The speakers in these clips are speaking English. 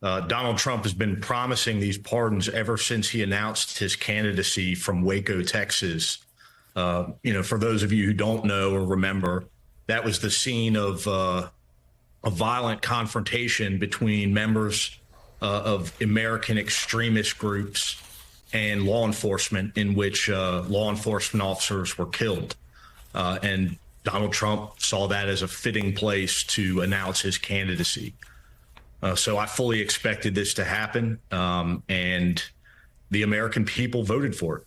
Donald Trump has been promising these pardons ever since he announced his candidacy from Waco, Texas. For those of you who don't know or remember, that was the scene of a violent confrontation between members of American extremist groups and law enforcement, in which law enforcement officers were killed. And Donald Trump saw that as a fitting place to announce his candidacy. So I fully expected this to happen, and the American people voted for it.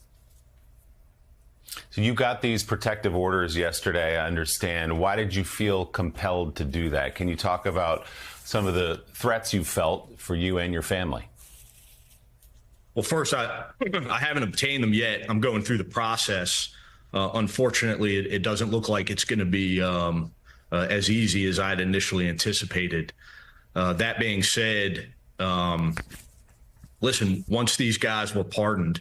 So you got these protective orders yesterday, I understand. Why did you feel compelled to do that? Can you talk about some of the threats you felt for you and your family? Well, first, I haven't obtained them yet. I'm going through the process. Unfortunately, it doesn't look like it's going to be as easy as I'd initially anticipated. That being said, listen, once these guys were pardoned,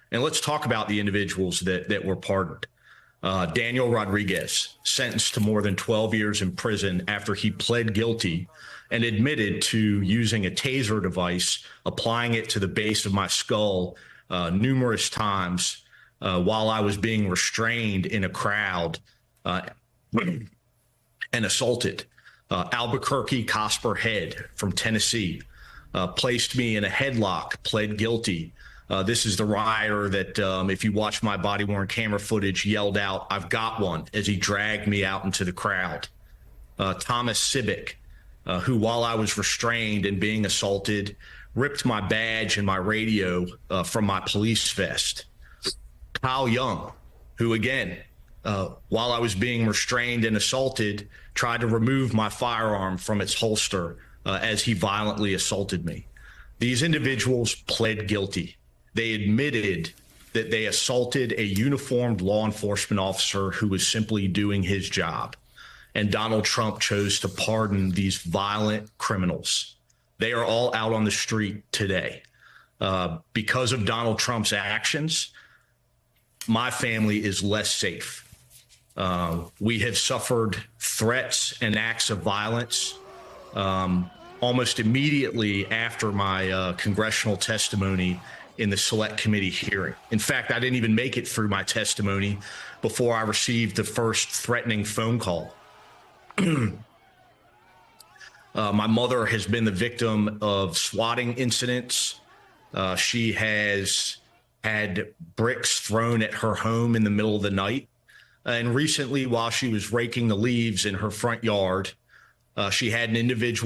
and let's talk about the individuals that were pardoned. Daniel Rodriguez, sentenced to more than 12 years in prison after he pled guilty and admitted to using a taser device, applying it to the base of my skull numerous times while I was being restrained in a crowd and assaulted. Albuquerque Cosper Head from Tennessee placed me in a headlock, pled guilty. This is the rioter that, if you watch my body-worn camera footage, yelled out, "I've got one," as he dragged me out into the crowd. Thomas Sibick, who, while I was restrained and being assaulted, ripped my badge and my radio from my police vest. Kyle Young, who, again, while I was being restrained and assaulted, tried to remove my firearm from its holster as he violently assaulted me. These individuals pled guilty. They admitted that they assaulted a uniformed law enforcement officer who was simply doing his job. And Donald Trump chose to pardon these violent criminals. They are all out on the street today. Because of Donald Trump's actions, my family is less safe. We have suffered threats and acts of violence almost immediately after my congressional testimony in the Select Committee hearing. In fact, I didn't even make it through my testimony before I received the first threatening phone call. My mother has been the victim of swatting incidents. She has had bricks thrown at her home in the middle of the night. And recently, while she was raking the leaves in her front yard, she had an individual